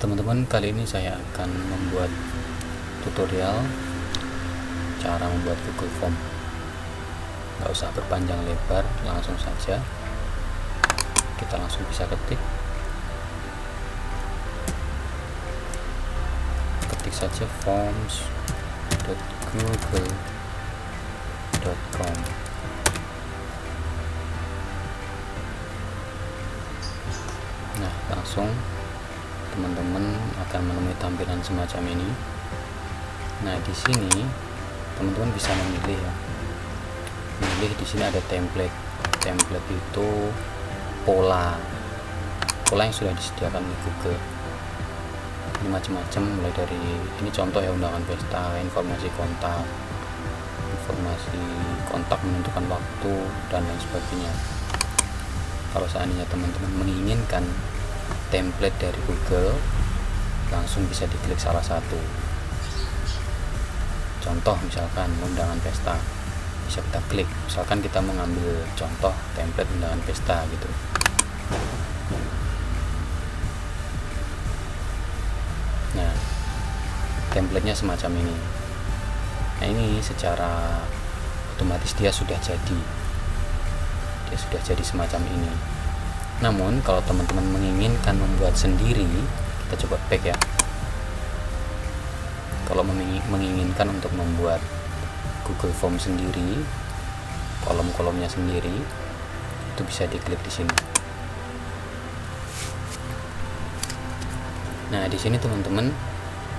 teman-teman, kali ini saya akan membuat tutorial cara membuat Google Form. Nggak usah berpanjang lebar, langsung saja kita langsung bisa ketik saja forms.google.com. Nah, langsung teman-teman akan menemui tampilan semacam ini. Nah, di sini teman-teman bisa memilih ya. Memilih di sini ada template. Template itu pola yang sudah disediakan oleh Google. Ini macam-macam, mulai dari ini contoh ya, undangan pesta, informasi kontak menentukan waktu dan lain sebagainya. Kalau seandainya teman-teman menginginkan template dari Google, langsung bisa diklik salah satu. Contoh misalkan undangan pesta, bisa kita klik. Misalkan kita mengambil contoh template undangan pesta gitu. Nah, templatenya semacam ini. Nah, ini secara otomatis dia sudah jadi semacam ini. Namun kalau teman-teman menginginkan membuat sendiri, kita coba back ya. Kalau menginginkan untuk membuat Google Form sendiri, kolom-kolomnya sendiri, itu bisa diklik di sini. Nah, di sini teman-teman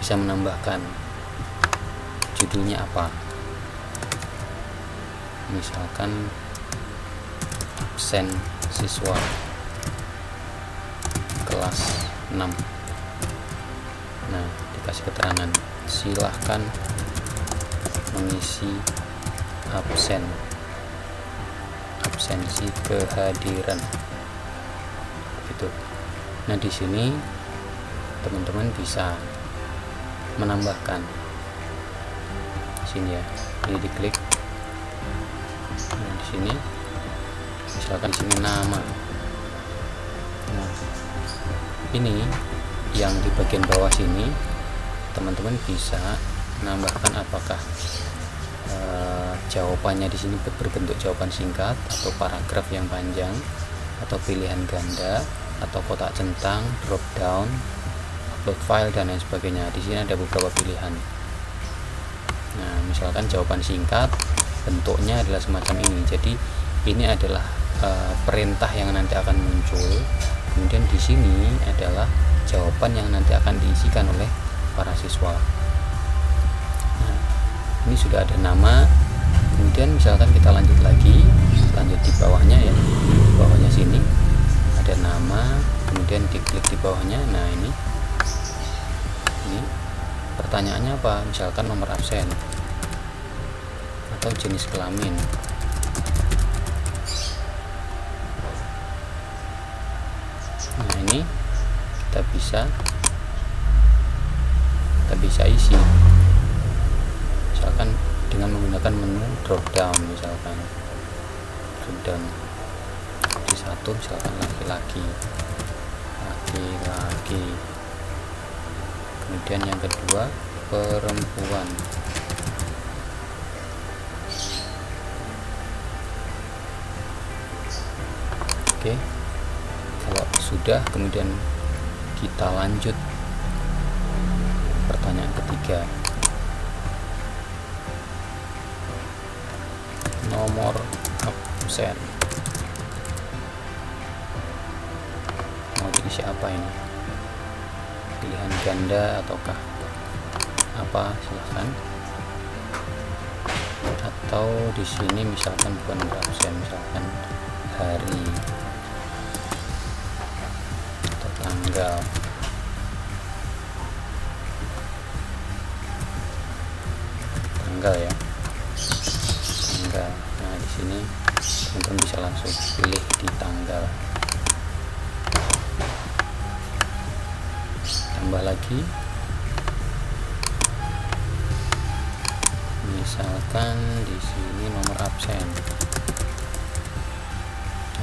bisa menambahkan judulnya apa. Misalkan absen siswa kelas 6. Nah, dikasih keterangan, silahkan mengisi absensi kehadiran gitu. Nah, di sini teman-teman bisa menambahkan sini ya, ini diklik. Nah, di sini misalkan sini nama. Nah, ini yang di bagian bawah sini teman-teman bisa menambahkan apakah jawabannya di sini berbentuk jawaban singkat atau paragraf yang panjang atau pilihan ganda atau kotak centang, drop down, upload file dan lain sebagainya. Di sini ada beberapa pilihan. Nah, misalkan jawaban singkat bentuknya adalah semacam ini. Jadi ini adalah perintah yang nanti akan muncul. Kemudian di sini adalah jawaban yang nanti akan diisikan oleh para siswa. Nah, ini sudah ada nama. Kemudian misalkan kita lanjut lagi, lanjut di bawahnya ya. Di bawahnya sini ada nama, kemudian diklik di bawahnya. Nah, ini pertanyaannya apa, misalkan nomor absen atau jenis kelamin. Nah, ini kita bisa isi misalkan dengan menggunakan menu drop down. Misalkan drop down di satu, misalkan laki-laki, kemudian yang kedua perempuan. Oke, kalau sudah, kemudian kita lanjut pertanyaan ketiga, nomor absen mau diisi apa ini, pilihan ganda ataukah apa, silahkan. Atau di sini misalkan bukan nomor absen, misalkan hari atau tanggal. Ya, tanggal. Nah, di sini teman-teman bisa langsung pilih di tanggal. Tambah lagi, misalkan di sini nomor absen.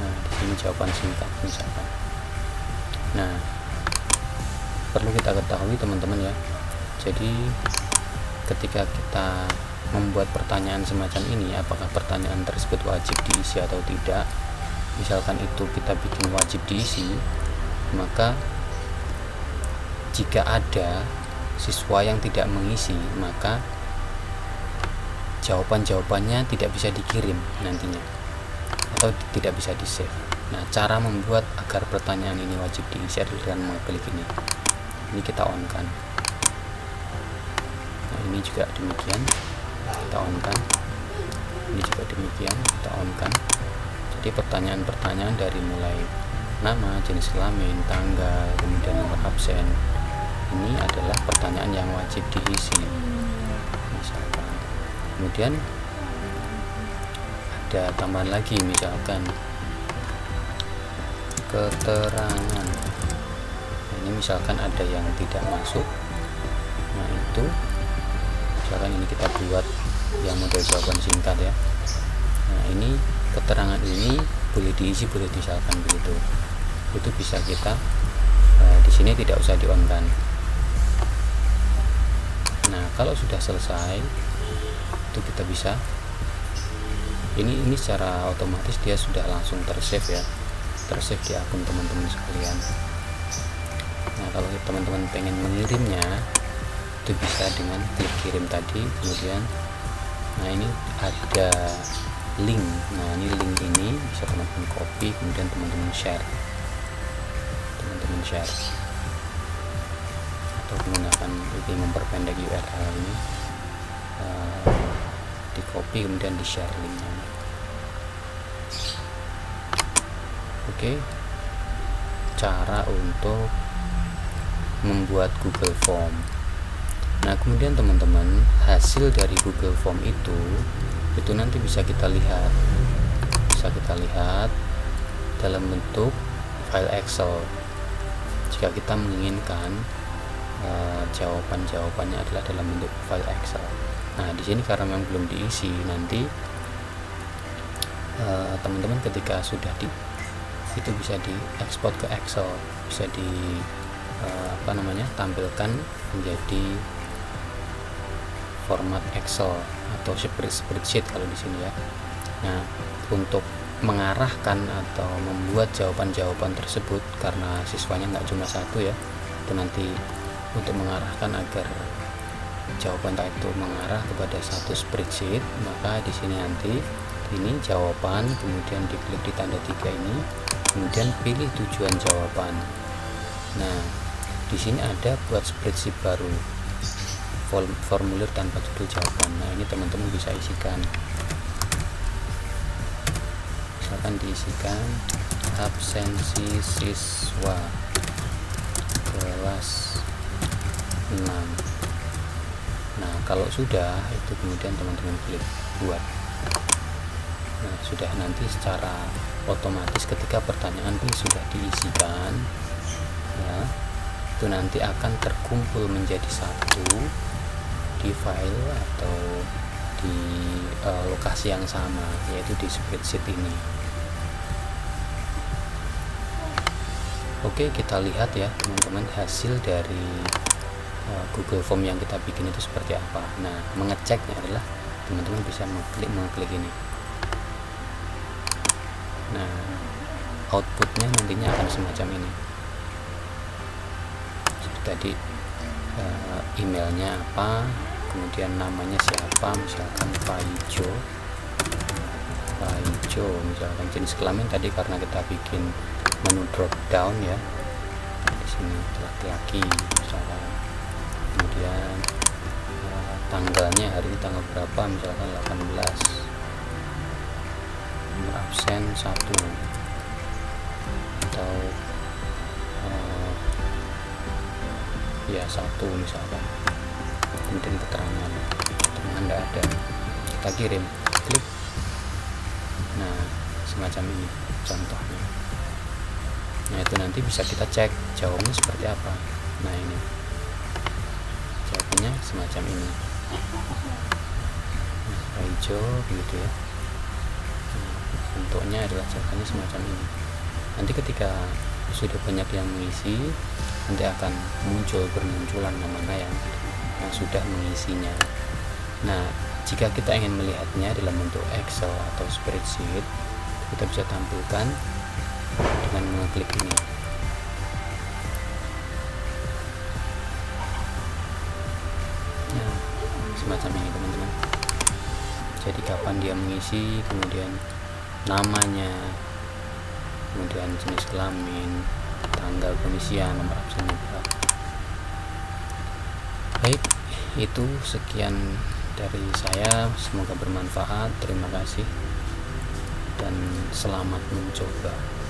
Nah, di sini jawaban singkat misalkan. Nah, perlu kita ketahui teman-teman ya. Jadi ketika kita membuat pertanyaan semacam ini, apakah pertanyaan tersebut wajib diisi atau tidak, misalkan itu kita bikin wajib diisi, maka jika ada siswa yang tidak mengisi, maka jawaban-jawabannya tidak bisa dikirim nantinya atau tidak bisa di save. Nah, cara membuat agar pertanyaan ini wajib diisi adalah dengan mengklik ini kita on kan. Nah, ini juga demikian, kita on kan. Ini juga demikian, kita on kan. Jadi pertanyaan-pertanyaan dari mulai nama, jenis kelamin, tanggal, kemudian nomor absen, ini adalah pertanyaan yang wajib diisi misalkan. Kemudian ada tambahan lagi, misalkan keterangan. Nah, ini misalkan ada yang tidak masuk, nah itu misalkan ini kita buat yang model jawaban singkat ya. Nah, ini keterangan ini boleh diisi, boleh misalkan begitu, itu bisa kita di sini tidak usah di on kan. Nah, kalau sudah selesai itu kita bisa ini secara otomatis dia sudah langsung tersave ya, tersave di akun teman-teman sekalian. Nah, kalau teman-teman pengen mengirimnya itu bisa dengan klik kirim tadi, kemudian nah ini ada link. Nah, ini link ini bisa teman-teman copy, kemudian teman-teman share atau menggunakan ini memperpendek URL ini, di copy kemudian di share linknya. Oke, cara untuk membuat Google Form. Nah, kemudian teman-teman, hasil dari Google Form itu nanti bisa kita lihat dalam bentuk file Excel jika kita menginginkan jawaban-jawabannya adalah dalam bentuk file Excel. Nah, di sini karena memang belum diisi, nanti teman-teman ketika sudah itu bisa diekspor ke Excel, bisa tampilkan menjadi format Excel atau spreadsheet kalau di sini ya. Nah, untuk mengarahkan atau membuat jawaban-jawaban tersebut, karena siswanya nggak cuma satu ya, itu nanti untuk mengarahkan agar jawaban itu mengarah kepada satu spreadsheet, maka di sini nanti ini jawaban, kemudian diklik di tanda 3 ini, kemudian pilih tujuan jawaban. Nah, di sini ada buat spreadsheet baru, formulir tanpa judul jawaban. Nah, ini teman-teman bisa isikan, misalkan diisikan absensi siswa kelas 6. Nah, kalau sudah itu kemudian teman-teman klik buat. Nah, sudah nanti secara otomatis ketika pertanyaan ini sudah diisikan ya, itu nanti akan terkumpul menjadi satu di file atau di lokasi yang sama, yaitu di spreadsheet ini. Oke, kita lihat ya teman-teman hasil dari Google Form yang kita bikin itu seperti apa. Nah, mengeceknya adalah teman-teman bisa mengklik ini. Nah, outputnya nantinya akan semacam ini. Seperti tadi emailnya apa, kemudian namanya siapa, misalkan Faijo, misalkan jenis kelamin tadi karena kita bikin menu drop down ya, di sini laki-laki misalkan, kemudian tanggalnya hari ini tanggal berapa, misalkan 18, nomor absen 1 atau ya 1 misalkan, kemudian keterangan Anda ada, kita kirim, klik. Nah, semacam ini contohnya. Nah, itu nanti bisa kita cek jawabannya seperti apa. Nah, ini jawabannya semacam ini, hijau begitu ya. Nah, bentuknya adalah jawabannya semacam ini. Nanti ketika sudah banyak yang mengisi, nanti akan bermunculan nama yang sudah mengisinya. Nah, jika kita ingin melihatnya dalam bentuk Excel atau spreadsheet, kita bisa tampilkan dengan mengklik ini. Nah, semacam ini teman-teman. Jadi kapan dia mengisi, kemudian namanya, kemudian jenis kelamin, tanggal pengisian, nomor absennya berapa. Baik, itu sekian dari saya, semoga bermanfaat. Terima kasih dan selamat mencoba.